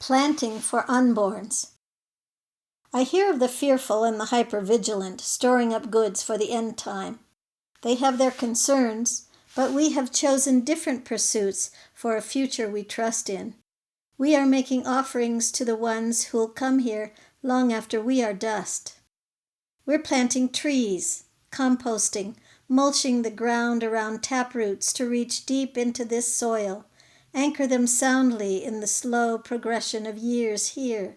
Planting for unborns. I hear of the fearful and the hypervigilant storing up goods for the end time. They have their concerns, but we have chosen different pursuits for a future we trust in. We are making offerings to the ones who'll come here long after we are dust. We're planting trees, composting, mulching the ground around taproots to reach deep into this soil, anchor them soundly in the slow progression of years here.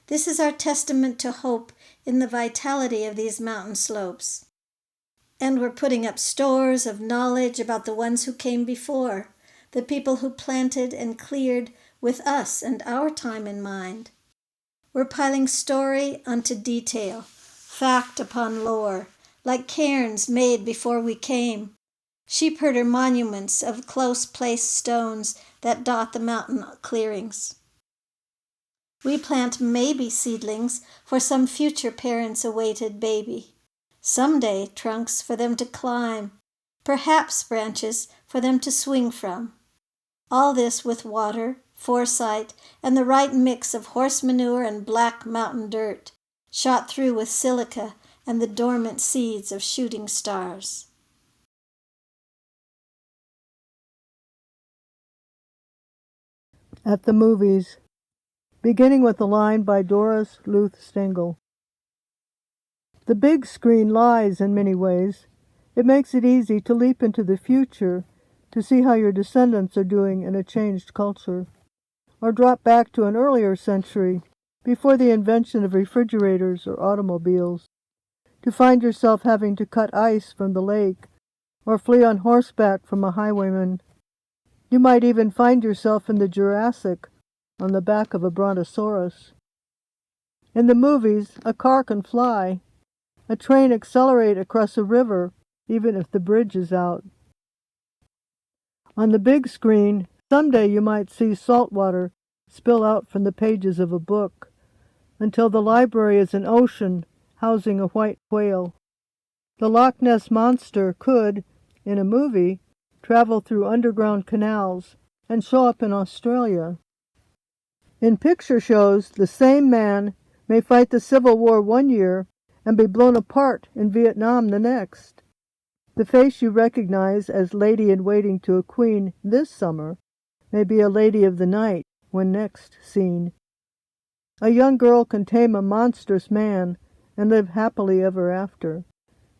This is our testament to hope in the vitality of these mountain slopes. And we're putting up stores of knowledge about the ones who came before, the people who planted and cleared with us and our time in mind. We're piling story onto detail, fact upon lore, like cairns made before we came, sheepherder monuments of close-placed stones that dot the mountain clearings. We plant maybe seedlings for some future parents' awaited baby. Someday trunks for them to climb, perhaps branches for them to swing from. All this with water, foresight, and the right mix of horse manure and black mountain dirt, shot through with silica and the dormant seeds of shooting stars. At the movies, beginning with a line by Doris Luth Stengel. The big screen lies in many ways. It makes it easy to leap into the future to see how your descendants are doing in a changed culture, or drop back to an earlier century before the invention of refrigerators or automobiles, to find yourself having to cut ice from the lake or flee on horseback from a highwayman. You might even find yourself in the Jurassic on the back of a brontosaurus. In the movies, a car can fly, a train accelerate across a river even if the bridge is out. On the big screen, someday you might see salt water spill out from the pages of a book, until the library is an ocean housing a white whale. The Loch Ness Monster could, in a movie, travel through underground canals and show up in Australia. In picture shows, the same man may fight the Civil War one year and be blown apart in Vietnam the next. The face you recognize as lady-in-waiting to a queen this summer may be a lady of the night when next seen. A young girl can tame a monstrous man and live happily ever after,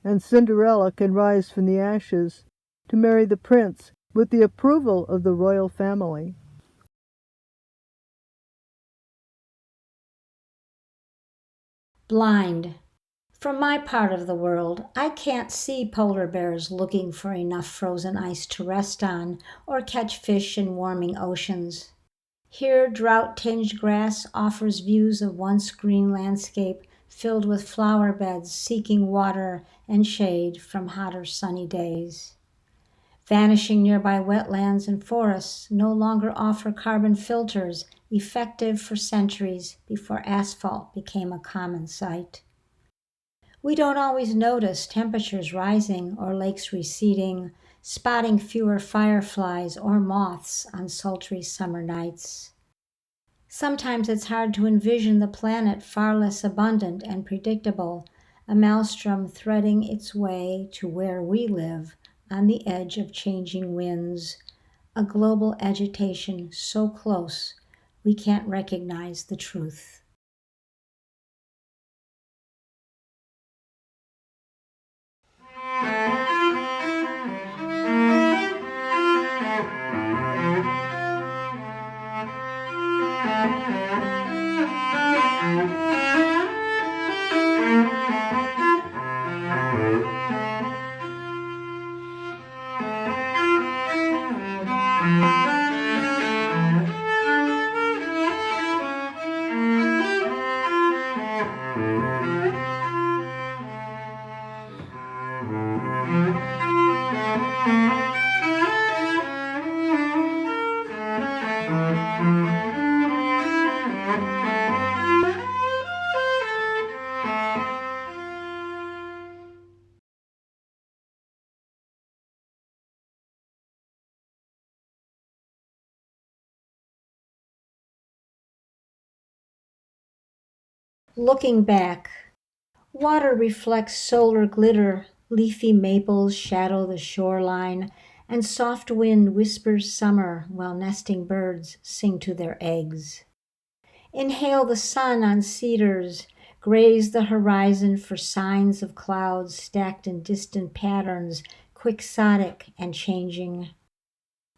and Cinderella can rise from the ashes to marry the prince with the approval of the royal family. Blind. From my part of the world, I can't see polar bears looking for enough frozen ice to rest on or catch fish in warming oceans. Here, drought-tinged grass offers views of once green landscape filled with flower beds seeking water and shade from hotter sunny days. Vanishing nearby wetlands and forests no longer offer carbon filters effective for centuries before asphalt became a common sight. We don't always notice temperatures rising or lakes receding, spotting fewer fireflies or moths on sultry summer nights. Sometimes it's hard to envision the planet far less abundant and predictable, a maelstrom threading its way to where we live, on the edge of changing winds, a global agitation so close we can't recognize the truth. Looking back, water reflects solar glitter, leafy maples shadow the shoreline, and soft wind whispers summer while nesting birds sing to their eggs. Inhale the sun on cedars, graze the horizon for signs of clouds stacked in distant patterns, quixotic and changing.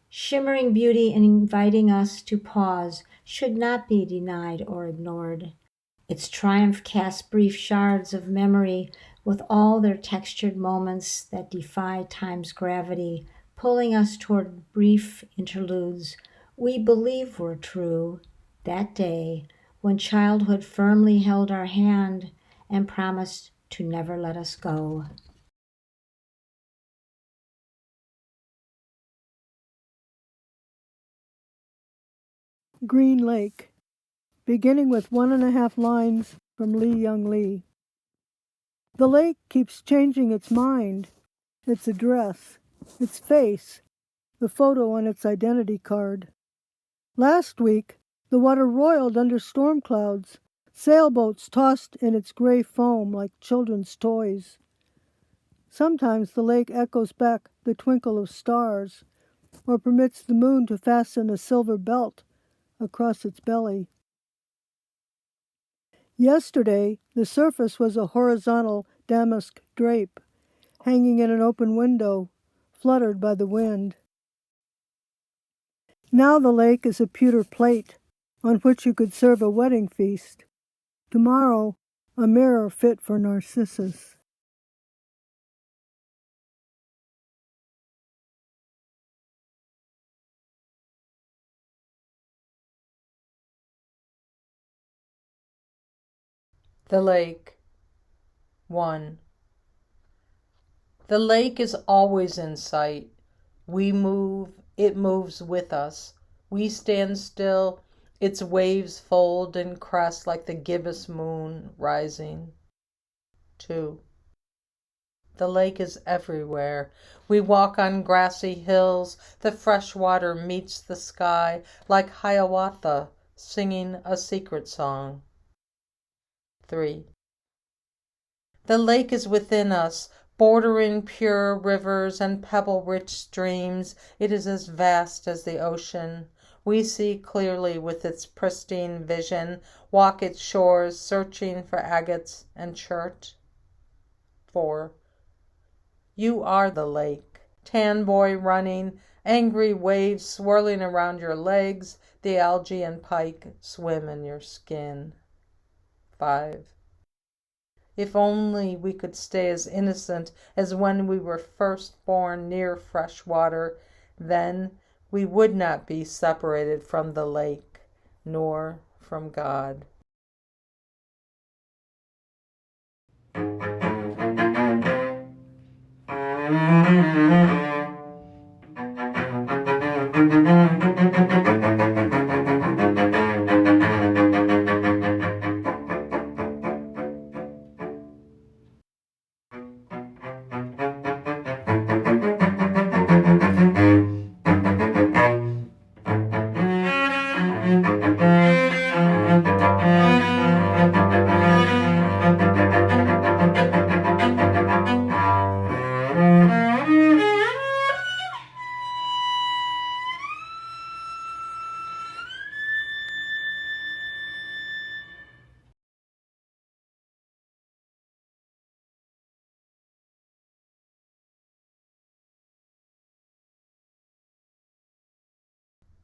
Shimmering beauty inviting us to pause should not be denied or ignored. Its triumph casts brief shards of memory with all their textured moments that defy time's gravity, pulling us toward brief interludes we believe were true that day when childhood firmly held our hand and promised to never let us go. Green Lake, beginning with 1.5 lines from Lee Young Lee. The lake keeps changing its mind, its address, its face, the photo on its identity card. Last week, the water roiled under storm clouds, sailboats tossed in its gray foam like children's toys. Sometimes the lake echoes back the twinkle of stars, or permits the moon to fasten a silver belt across its belly. Yesterday, the surface was a horizontal damask drape, hanging in an open window, fluttered by the wind. Now the lake is a pewter plate on which you could serve a wedding feast. Tomorrow, a mirror fit for Narcissus. The lake. 1. The lake is always in sight. We move, it moves with us. We stand still, its waves fold and crest like the gibbous moon rising. 2. The lake is everywhere. We walk on grassy hills. The fresh water meets the sky like Hiawatha singing a secret song. 3. The lake is within us, bordering pure rivers and pebble-rich streams. It is as vast as the ocean. We see clearly with its pristine vision, walk its shores, searching for agates and chert. 4. You are the lake, tan boy running, angry waves swirling around your legs, the algae and pike swim in your skin. 5. If only we could stay as innocent as when we were first born near fresh water, then we would not be separated from the lake, nor from God.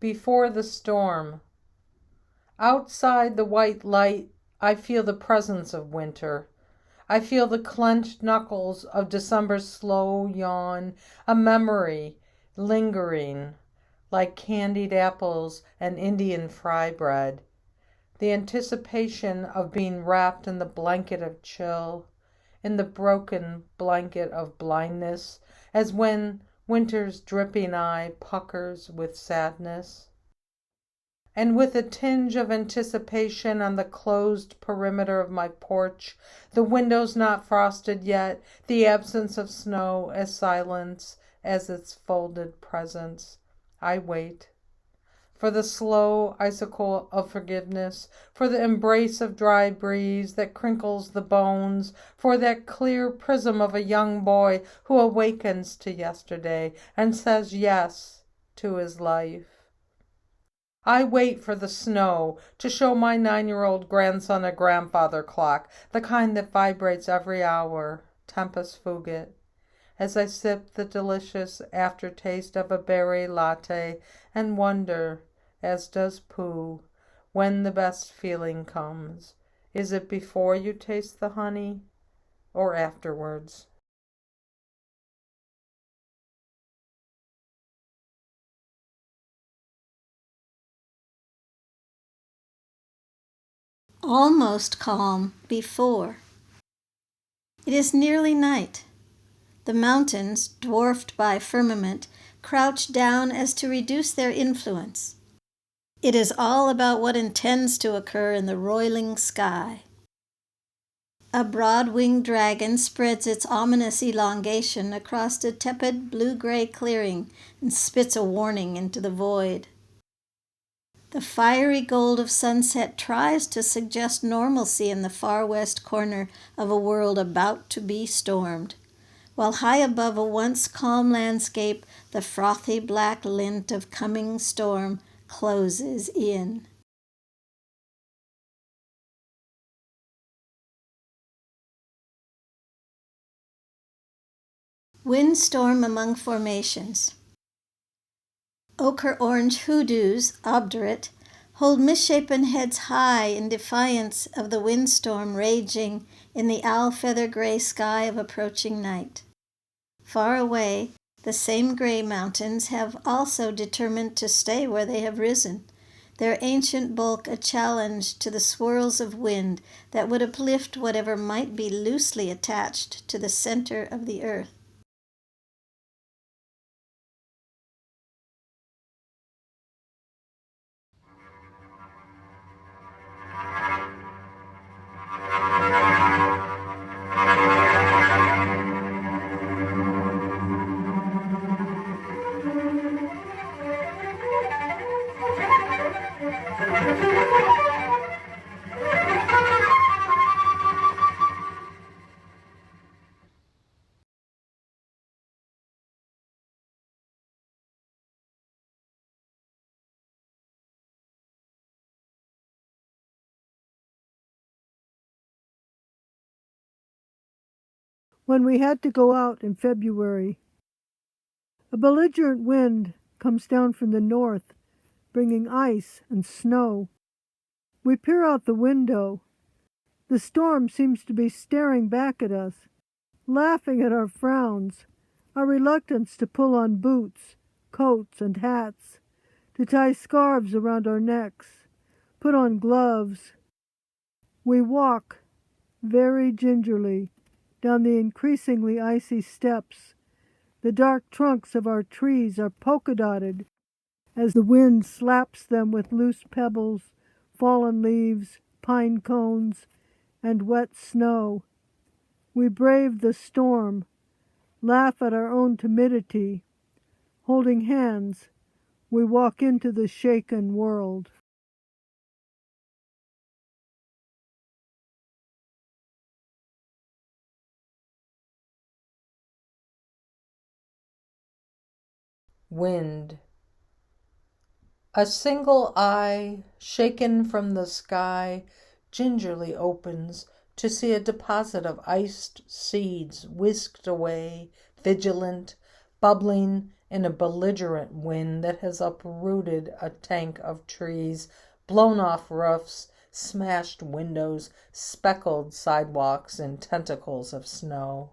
Before the storm. Outside the white light, I feel the presence of winter. I feel the clenched knuckles of December's slow yawn, a memory lingering like candied apples and Indian fry bread. The anticipation of being wrapped in the blanket of chill, in the broken blanket of blindness, as when winter's dripping eye puckers with sadness. And with a tinge of anticipation on the closed perimeter of my porch, the windows not frosted yet, the absence of snow as silence as its folded presence, I wait for the slow icicle of forgiveness, for the embrace of dry breeze that crinkles the bones, for that clear prism of a young boy who awakens to yesterday and says yes to his life. I wait for the snow to show my 9-year-old grandson a grandfather clock, the kind that vibrates every hour, tempus fugit, as I sip the delicious aftertaste of a berry latte and wonder, as does Pooh, when the best feeling comes. Is it before you taste the honey or afterwards? Almost calm before. It is nearly night. The mountains, dwarfed by firmament, crouch down as to reduce their influence. It is all about what intends to occur in the roiling sky. A broad-winged dragon spreads its ominous elongation across a tepid blue-gray clearing and spits a warning into the void. The fiery gold of sunset tries to suggest normalcy in the far west corner of a world about to be stormed, while high above a once calm landscape, the frothy black lint of coming storm closes in. Windstorm among formations. Ochre-orange hoodoos, obdurate, hold misshapen heads high in defiance of the windstorm raging in the owl-feather-gray sky of approaching night. Far away, the same gray mountains have also determined to stay where they have risen, their ancient bulk a challenge to the swirls of wind that would uplift whatever might be loosely attached to the center of the earth. When we had to go out in February, a belligerent wind comes down from the north, bringing ice and snow. We peer out the window. The storm seems to be staring back at us, laughing at our frowns, our reluctance to pull on boots, coats, and hats, to tie scarves around our necks, put on gloves. We walk, very gingerly, down the increasingly icy steps. The dark trunks of our trees are polka-dotted as the wind slaps them with loose pebbles, fallen leaves, pine cones, and wet snow. We brave the storm, laugh at our own timidity. Holding hands, we walk into the shaken world. Wind. A single eye, shaken from the sky, gingerly opens to see a deposit of iced seeds whisked away, vigilant, bubbling in a belligerent wind that has uprooted a tank of trees, blown off roofs, smashed windows, speckled sidewalks in tentacles of snow.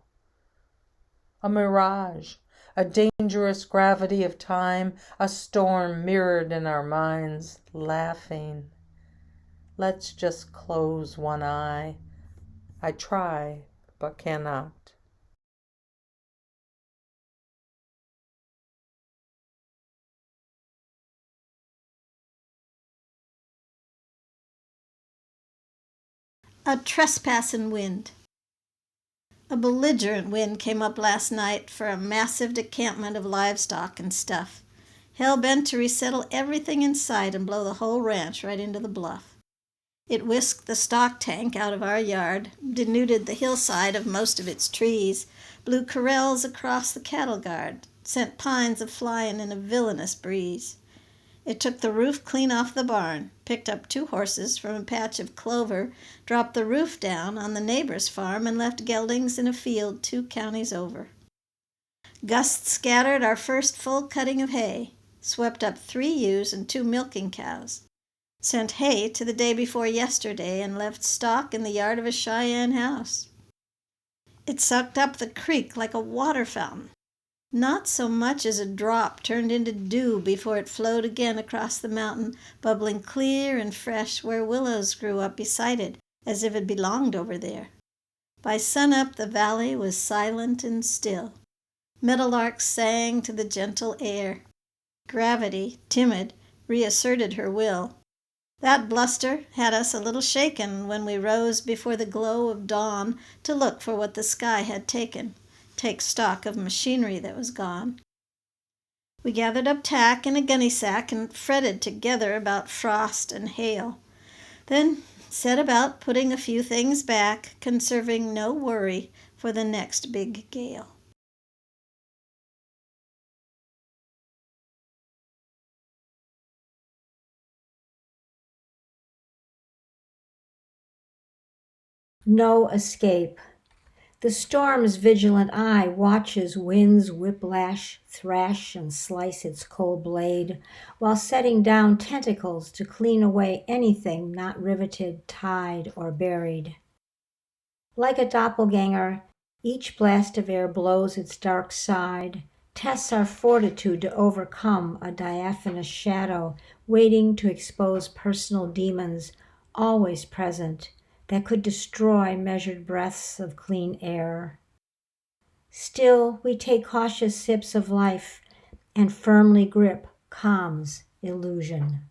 A mirage, a dangerous gravity of time, a storm mirrored in our minds, laughing. Let's just close one eye. I try, but cannot. A trespassing wind. A belligerent wind came up last night for a massive decampment of livestock and stuff. hell-bent to resettle everything in sight and blow the whole ranch right into the bluff. It whisked the stock tank out of our yard, denuded the hillside of most of its trees, blew corrals across the cattle guard, sent pines a-flying in a villainous breeze. It took the roof clean off the barn, picked up 2 horses from a patch of clover, dropped the roof down on the neighbor's farm, and left geldings in a field 2 counties over. Gusts scattered our first full cutting of hay, swept up 3 ewes and 2 milking cows, sent hay to the day before yesterday, and left stock in the yard of a Cheyenne house. It sucked up the creek like a water fountain. Not so much as a drop turned into dew before it flowed again across the mountain, bubbling clear and fresh where willows grew up beside it, as if it belonged over there. By sunup the valley was silent and still. Meadowlarks sang to the gentle air. Gravity, timid, reasserted her will. That bluster had us a little shaken when we rose before the glow of dawn to look for what the sky had taken, take stock of machinery that was gone. We gathered up tack in a gunny sack and fretted together about frost and hail, then set about putting a few things back, conserving no worry for the next big gale. No escape. The storm's vigilant eye watches winds whiplash, thrash, and slice its cold blade, while setting down tentacles to clean away anything not riveted, tied, or buried. Like a doppelganger, each blast of air blows its dark side, tests our fortitude to overcome a diaphanous shadow waiting to expose personal demons, always present, that could destroy measured breaths of clean air. Still, we take cautious sips of life and firmly grip calm's illusion.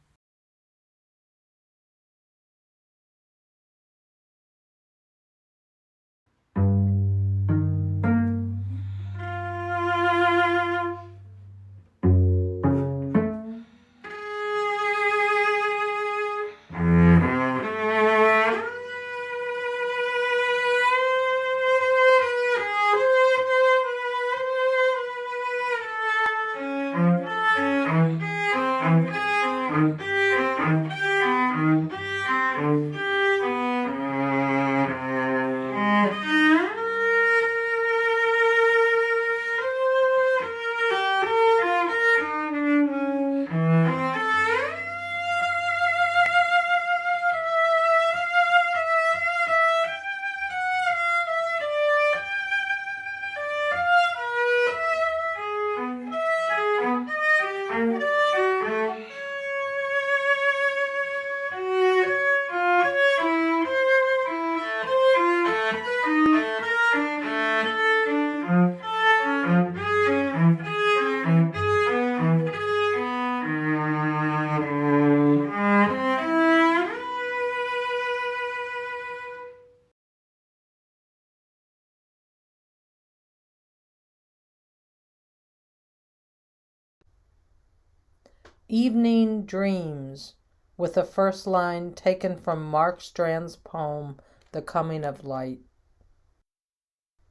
Evening Dreams, with the first line taken from Mark Strand's poem, The Coming of Light.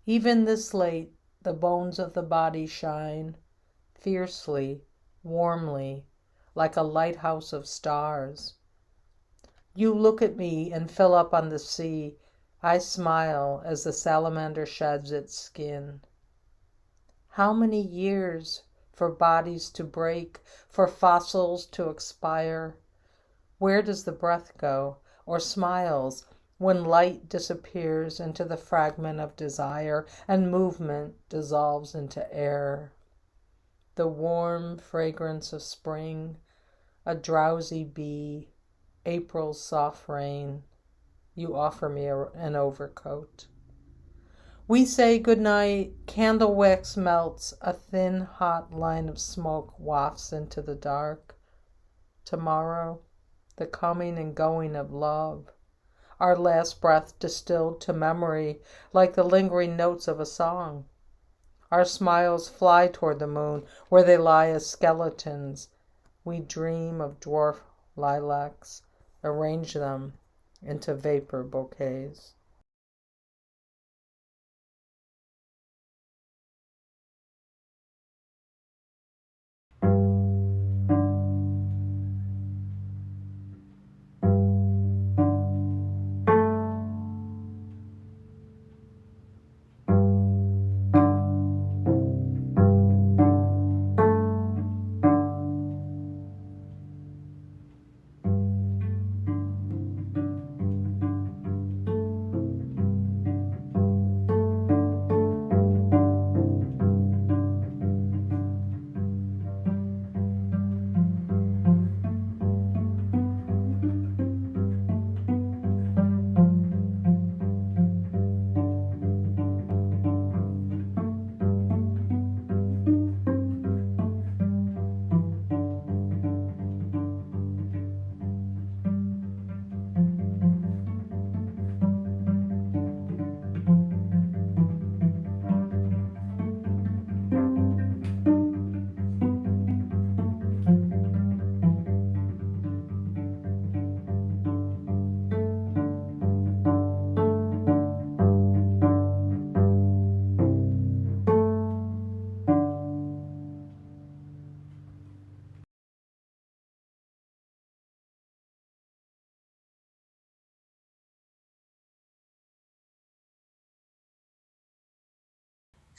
Even this late, the bones of the body shine, fiercely, warmly, like a lighthouse of stars. You look at me and fill up on the sea. I smile as the salamander sheds its skin. How many years for bodies to break, for fossils to expire? Where does the breath go, or smiles, when light disappears into the fragment of desire and movement dissolves into air? The warm fragrance of spring, a drowsy bee, April's soft rain. You offer me an overcoat. We say goodnight, candle wax melts, a thin hot line of smoke wafts into the dark. Tomorrow, the coming and going of love, our last breath distilled to memory like the lingering notes of a song. Our smiles fly toward the moon, where they lie as skeletons. We dream of dwarf lilacs, arrange them into vapor bouquets.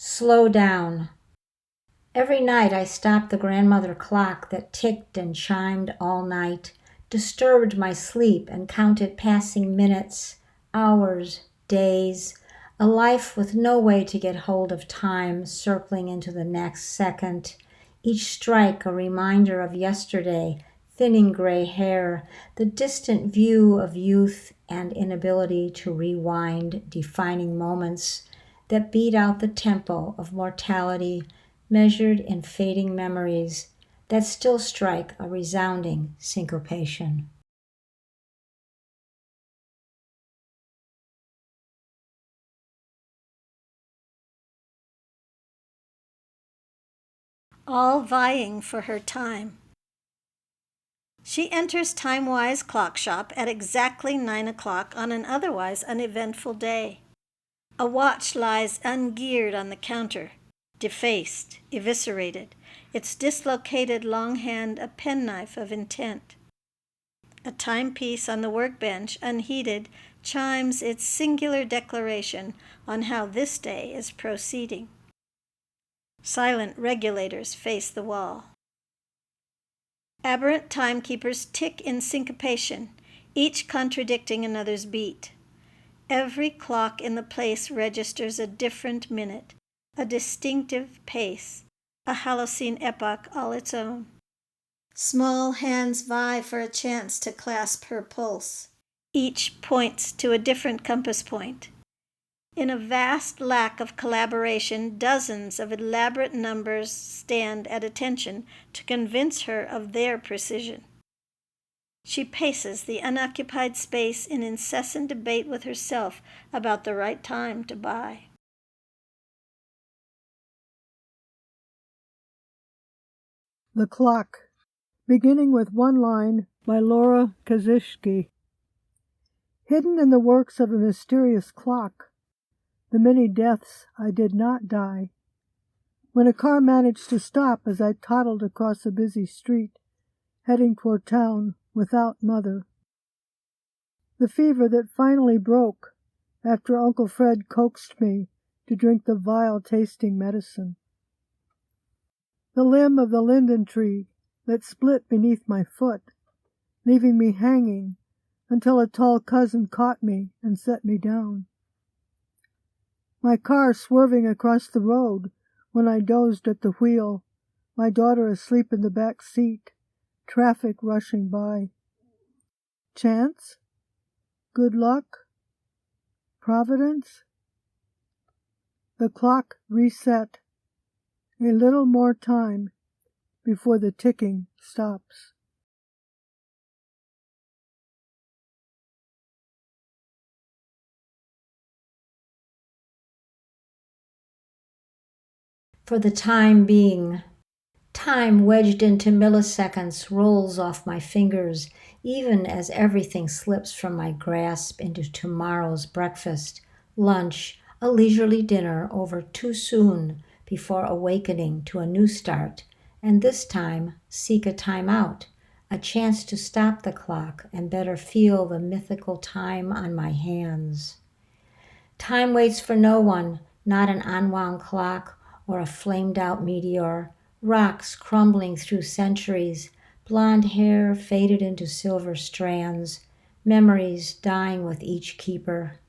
Slow down. Every night I stopped the grandmother clock that ticked and chimed all night, disturbed my sleep and counted passing minutes, hours, days, a life with no way to get hold of time circling into the next second, each strike a reminder of yesterday, thinning gray hair, the distant view of youth and inability to rewind defining moments that beat out the tempo of mortality measured in fading memories that still strike a resounding syncopation. All vying for her time. She enters Time-Wise Clock Shop at exactly 9 o'clock on an otherwise uneventful day. A watch lies ungeared on the counter, defaced, eviscerated, its dislocated long hand a penknife of intent. A timepiece on the workbench, unheeded, chimes its singular declaration on how this day is proceeding. Silent regulators face the wall. Aberrant timekeepers tick in syncopation, each contradicting another's beat. Every clock in the place registers a different minute, a distinctive pace, a Halocene epoch all its own. Small hands vie for a chance to clasp her pulse. Each points to a different compass point. In a vast lack of collaboration, dozens of elaborate numbers stand at attention to convince her of their precision. She paces the unoccupied space in incessant debate with herself about the right time to buy. The Clock, beginning with one line by Laura Kazishki. Hidden in the works of a mysterious clock, the many deaths I did not die. When a car managed to stop as I toddled across a busy street, heading toward town without mother. The fever that finally broke after Uncle Fred coaxed me to drink the vile-tasting medicine. The limb of the linden tree that split beneath my foot, leaving me hanging until a tall cousin caught me and set me down. My car swerving across the road when I dozed at the wheel, my daughter asleep in the back seat, traffic rushing by. Chance? Good luck? Providence? The clock reset. A little more time before the ticking stops. For the time being, time wedged into milliseconds rolls off my fingers, even as everything slips from my grasp into tomorrow's breakfast, lunch, a leisurely dinner over too soon before awakening to a new start, and this time seek a time out, a chance to stop the clock and better feel the mythical time on my hands. Time waits for no one, not an unwound clock or a flamed-out meteor, rocks crumbling through centuries, blonde hair faded into silver strands, memories dying with each keeper.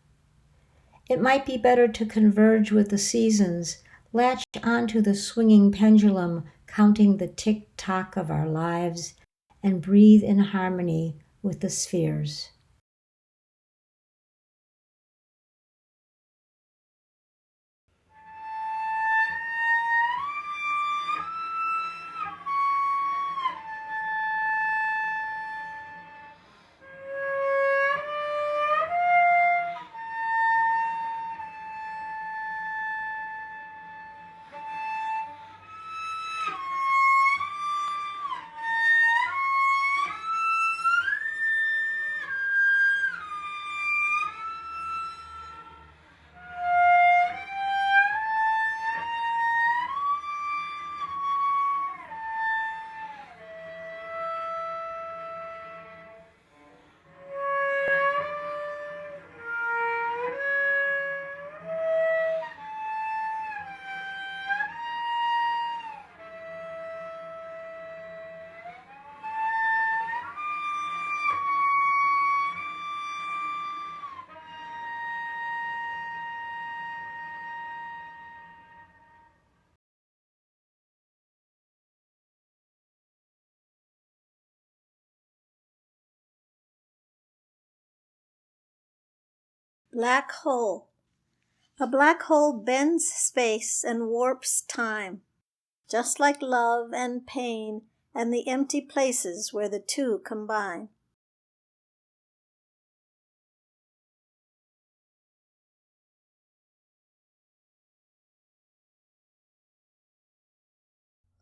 It might be better to converge with the seasons, latch onto the swinging pendulum, counting the tick-tock of our lives, and breathe in harmony with the spheres. Black hole. A black hole bends space and warps time, just like love and pain and the empty places where the two combine.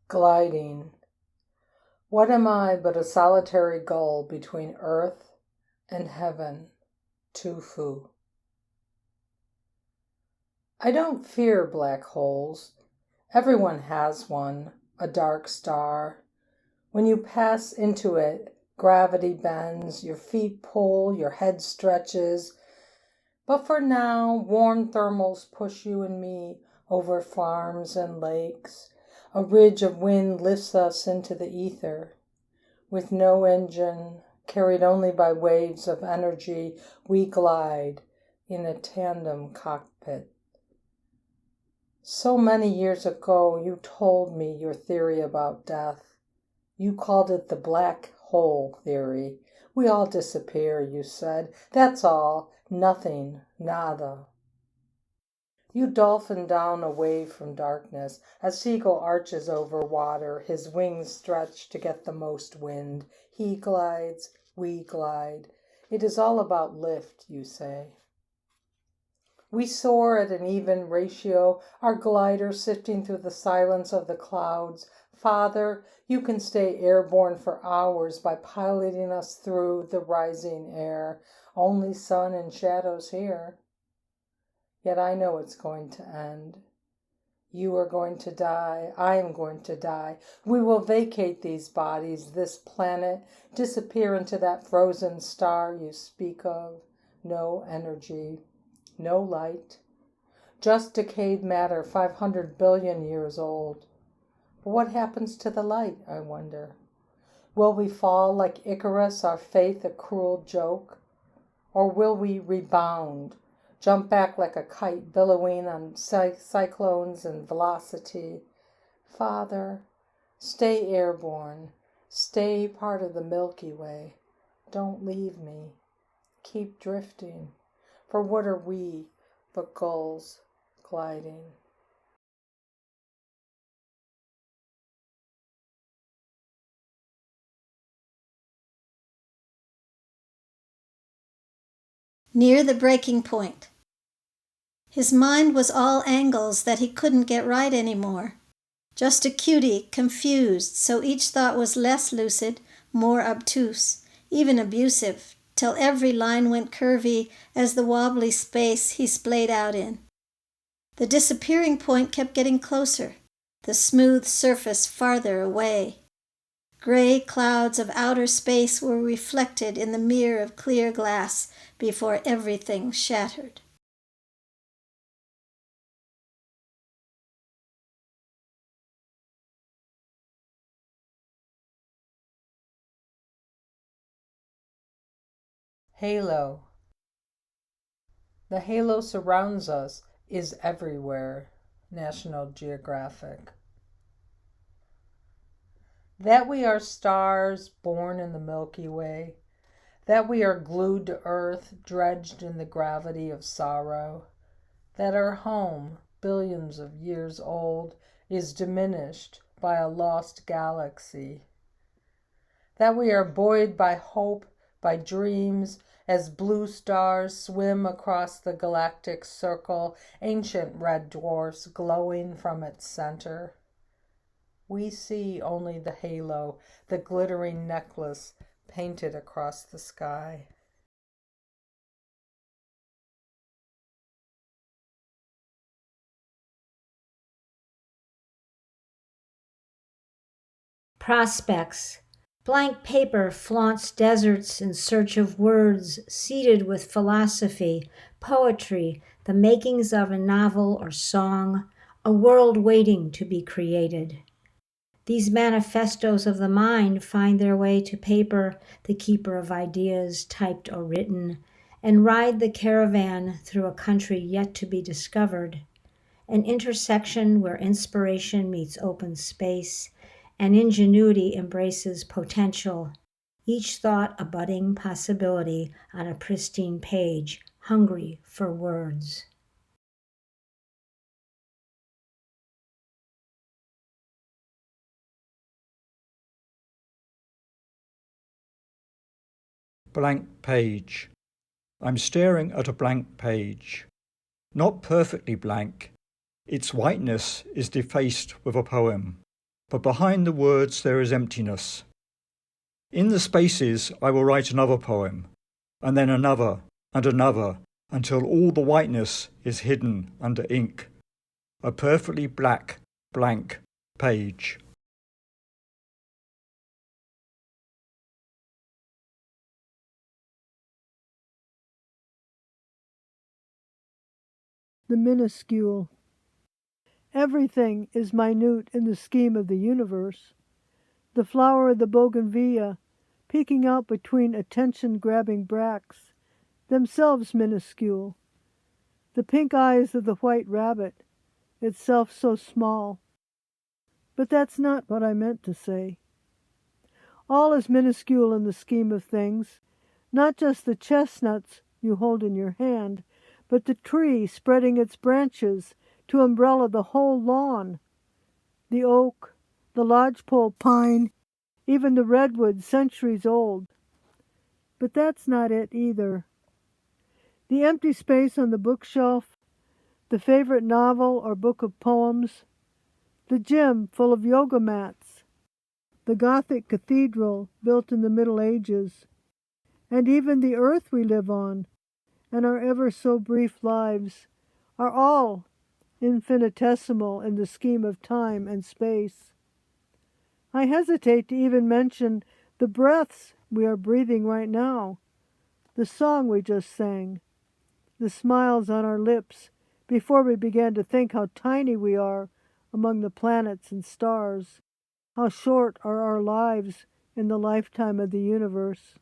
Gliding. What am I but a solitary gull between earth and heaven? Tufu. I don't fear black holes. Everyone has one, a dark star. When you pass into it, gravity bends, your feet pull, your head stretches. But for now, warm thermals push you and me over farms and lakes. A ridge of wind lifts us into the ether. With no engine, carried only by waves of energy, we glide in a tandem cockpit. So many years ago, you told me your theory about death. You called it the black hole theory. We all disappear, you said. That's all. Nothing. Nada. You dolphin down away from darkness. A seagull arches over water, his wings stretched to get the most wind. He glides, we glide. It is all about lift, you say. We soar at an even ratio, our glider sifting through the silence of the clouds. Father, you can stay airborne for hours by piloting us through the rising air. Only sun and shadows here. Yet I know it's going to end. You are going to die. I am going to die. We will vacate these bodies, this planet, disappear into that frozen star you speak of. No energy, no light, just decayed matter 500 billion years old. But what happens to the light, I wonder? Will we fall like Icarus, our faith a cruel joke? Or will we rebound? Jump back like a kite billowing on cyclones and velocity. Father, stay airborne. Stay part of the Milky Way. Don't leave me. Keep drifting. For what are we but gulls gliding? Near the breaking point. His mind was all angles that he couldn't get right anymore. Just a cutie, confused, so each thought was less lucid, more obtuse, even abusive, till every line went curvy as the wobbly space he splayed out in. The disappearing point kept getting closer, the smooth surface farther away. Gray clouds of outer space were reflected in the mirror of clear glass before everything shattered. Halo. The halo surrounds us, is everywhere. National Geographic. That we are stars born in the Milky Way, that we are glued to earth, dredged in the gravity of sorrow, that our home, billions of years old, is diminished by a lost galaxy, that we are buoyed by hope, by dreams, as blue stars swim across the galactic circle, ancient red dwarfs glowing from its center. We see only the halo, the glittering necklace painted across the sky. Prospects. Blank paper flaunts deserts in search of words, seeded with philosophy, poetry, the makings of a novel or song, a world waiting to be created. These manifestos of the mind find their way to paper, the keeper of ideas, typed or written, and ride the caravan through a country yet to be discovered, an intersection where inspiration meets open space, and ingenuity embraces potential, each thought a budding possibility on a pristine page, hungry for words. Blank page. I'm staring at a blank page. Not perfectly blank. Its whiteness is defaced with a poem, but behind the words there is emptiness. In the spaces I will write another poem, and then another, and another, until all the whiteness is hidden under ink. A perfectly black, blank page. The minuscule. Everything is minute in the scheme of the universe. The flower of the bougainvillea, peeking out between attention-grabbing bracts, themselves minuscule. The pink eyes of the white rabbit, itself so small. But that's not what I meant to say. All is minuscule in the scheme of things, not just the chestnuts you hold in your hand, but the tree spreading its branches to umbrella the whole lawn, the oak, the lodgepole pine, even the redwood centuries old. But that's not it either. The empty space on the bookshelf, the favorite novel or book of poems, the gym full of yoga mats, the Gothic cathedral built in the Middle Ages, and even the earth we live on, and our ever so brief lives, are all infinitesimal in the scheme of time and space. I hesitate to even mention the breaths we are breathing right now, the song we just sang, the smiles on our lips before we began to think how tiny we are among the planets and stars, how short are our lives in the lifetime of the universe.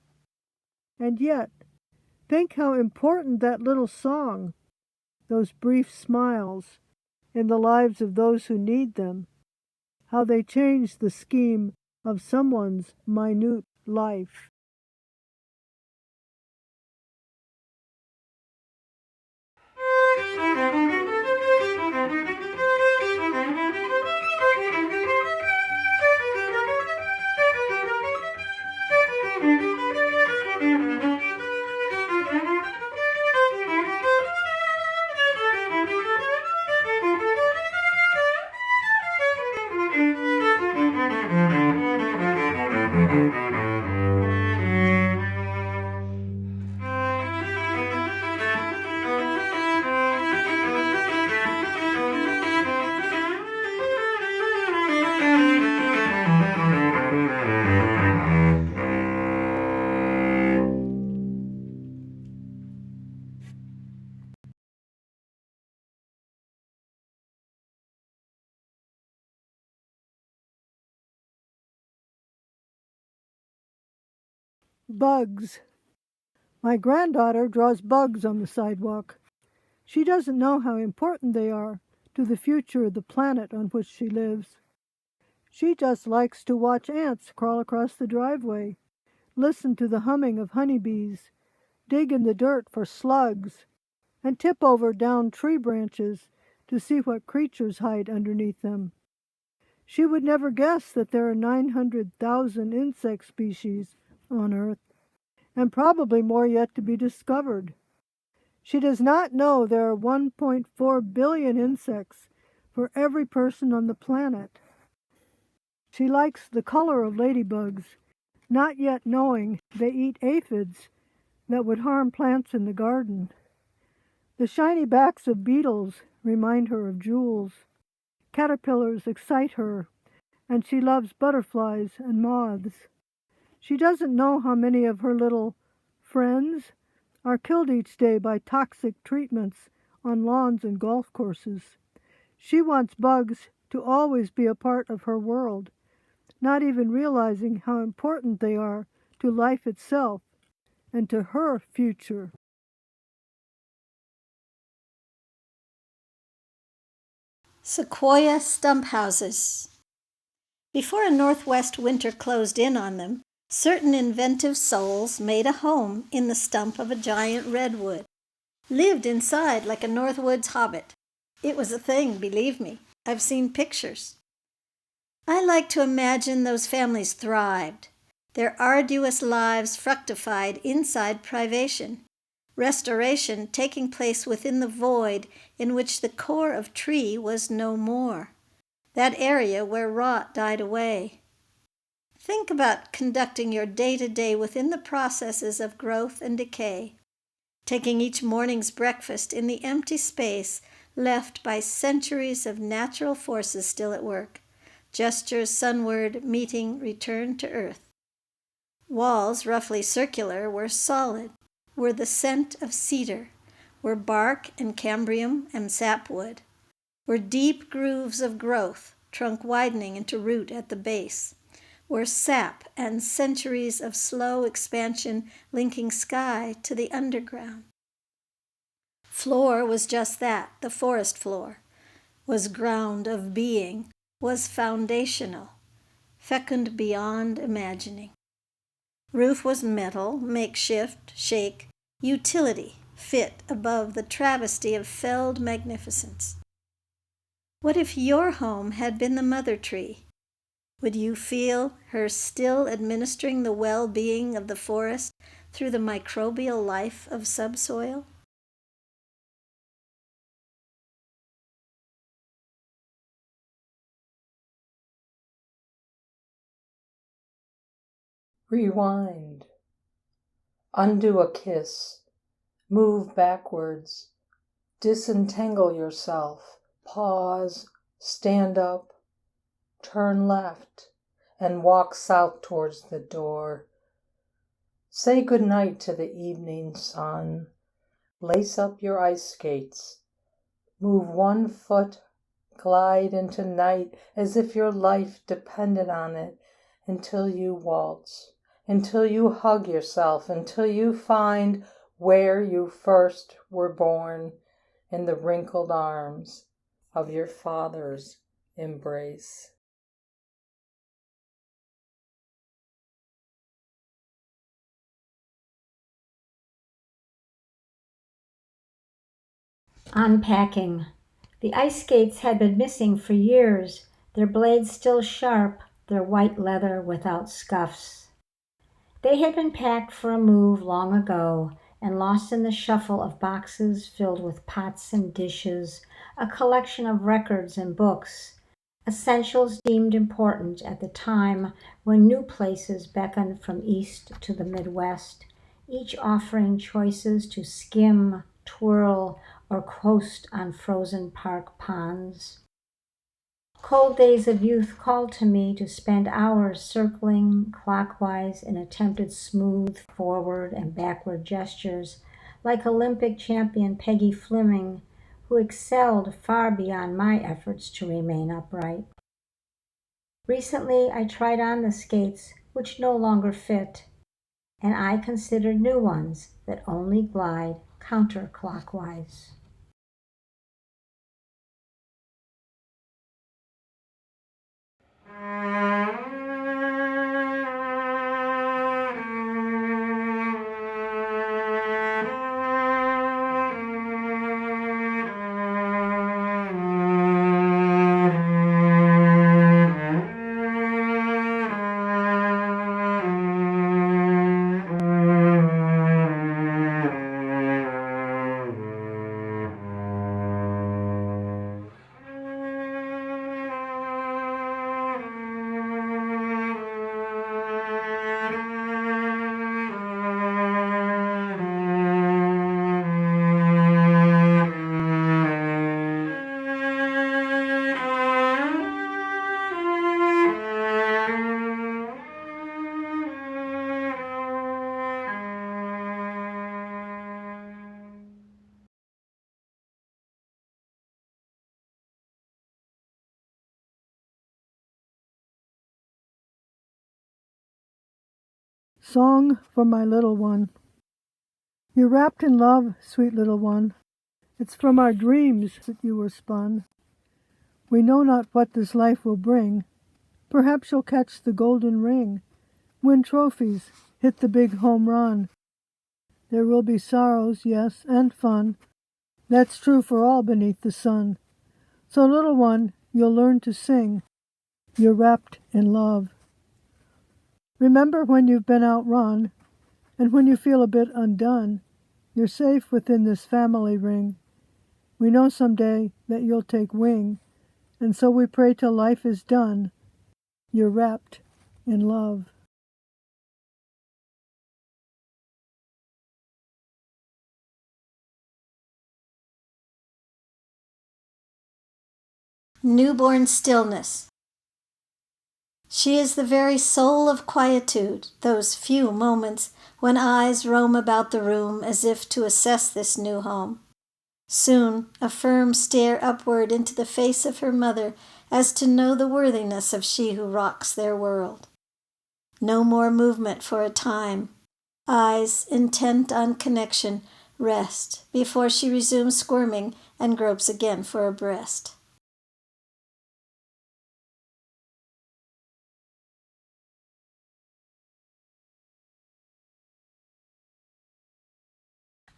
And yet, think how important that little song, those brief smiles, in the lives of those who need them, how they change the scheme of someone's minute life. Bugs. My granddaughter draws bugs on the sidewalk. She doesn't know how important they are to the future of the planet on which she lives. She just likes to watch ants crawl across the driveway, listen to the humming of honeybees, dig in the dirt for slugs, and tip over down tree branches to see what creatures hide underneath them. She would never guess that there are 900,000 insect species on Earth, and probably more yet to be discovered. She does not know there are 1.4 billion insects for every person on the planet. She likes the color of ladybugs, not yet knowing they eat aphids that would harm plants in the garden. The shiny backs of beetles remind her of jewels. Caterpillars excite her, and she loves butterflies and moths. She doesn't know how many of her little friends are killed each day by toxic treatments on lawns and golf courses. She wants bugs to always be a part of her world, not even realizing how important they are to life itself and to her future. Sequoia stump houses. Before a northwest winter closed in on them, certain inventive souls made a home in the stump of a giant redwood. Lived inside like a Northwoods hobbit. It was a thing, believe me. I've seen pictures. I like to imagine those families thrived, their arduous lives fructified inside privation, restoration taking place within the void in which the core of tree was no more, that area where rot died away. Think about conducting your day-to-day within the processes of growth and decay, taking each morning's breakfast in the empty space left by centuries of natural forces still at work, gestures sunward meeting return to earth. Walls roughly circular were solid, were the scent of cedar, were bark and cambrium and sapwood, were deep grooves of growth, trunk widening into root at the base, were sap and centuries of slow expansion linking sky to the underground. Floor was just that, the forest floor, was ground of being, was foundational, fecund beyond imagining. Roof was metal, makeshift, shake, utility, fit above the travesty of felled magnificence. What if your home had been the mother tree? Would you feel her still administering the well-being of the forest through the microbial life of subsoil? Rewind. Undo a kiss. Move backwards. Disentangle yourself. Pause. Stand up. Turn left. And walk south towards the door. Say goodnight to the evening sun. Lace up your ice skates. Move one foot. Glide into night as if your life depended on it until you waltz. Until you hug yourself, until you find where you first were born, in the wrinkled arms of your father's embrace. Unpacking. The ice skates had been missing for years, their blades still sharp, their white leather without scuffs. They had been packed for a move long ago and lost in the shuffle of boxes filled with pots and dishes, a collection of records and books, Essentials deemed important at the time when new places beckoned from east to the Midwest, each offering choices to skim, twirl, or coast on frozen park ponds. Cold days of youth called to me to spend hours circling clockwise in attempted smooth forward and backward gestures, like Olympic champion Peggy Fleming, who excelled far beyond my efforts to remain upright. Recently I tried on the skates which no longer fit, and I considered new ones that only glide counterclockwise. Song for my little one. You're wrapped in love, sweet little one. It's from our dreams that you were spun. We know not what this life will bring. Perhaps you'll catch the golden ring, win trophies, hit the big home run. There will be sorrows, yes, and fun. That's true for all beneath the sun. So, little one, you'll learn to sing. You're wrapped in love. Remember when you've been outrun, and when you feel a bit undone, you're safe within this family ring. We know someday that you'll take wing, and so we pray till life is done. You're wrapped in love. Newborn stillness. She is the very soul of quietude, those few moments when eyes roam about the room as if to assess this new home. Soon a firm stare upward into the face of her mother as to know the worthiness of she who rocks their world. No more movement for a time. Eyes intent on connection rest before she resumes squirming and gropes again for a breast.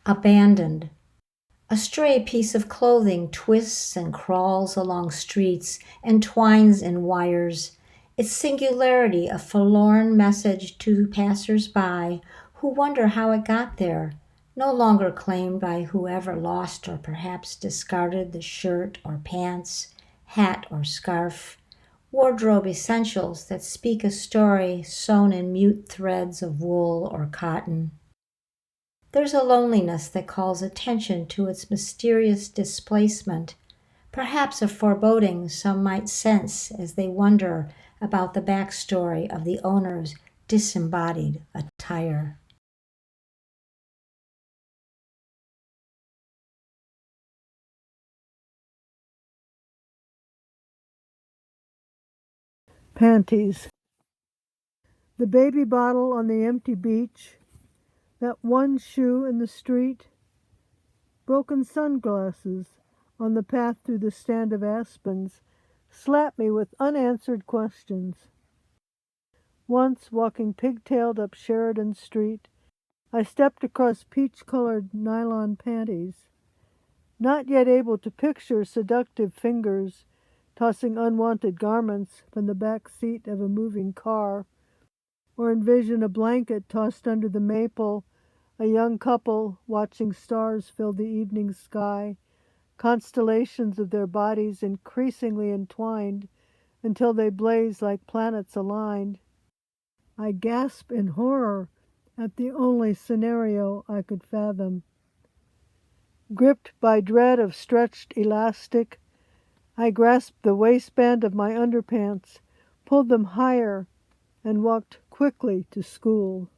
Abandoned. A stray piece of clothing twists and crawls along streets and twines in wires, its singularity a forlorn message to passers-by who wonder how it got there, no longer claimed by whoever lost or perhaps discarded the shirt or pants, hat or scarf, wardrobe essentials that speak a story sewn in mute threads of wool or cotton. There's a loneliness that calls attention to its mysterious displacement, perhaps a foreboding some might sense as they wonder about the backstory of the owner's disembodied attire. Panties. The baby bottle on the empty beach, that one shoe in the street, broken sunglasses on the path through the stand of aspens slap me with unanswered questions. Once, walking pigtailed up Sheridan Street, I stepped across peach-colored nylon panties, not yet able to picture seductive fingers tossing unwanted garments from the back seat of a moving car, or envision a blanket tossed under the maple, a young couple watching stars fill the evening sky, constellations of their bodies increasingly entwined until they blaze like planets aligned. I gasp in horror at the only scenario I could fathom. Gripped by dread of stretched elastic, I grasped the waistband of my underpants, pulled them higher, and walked quickly to school.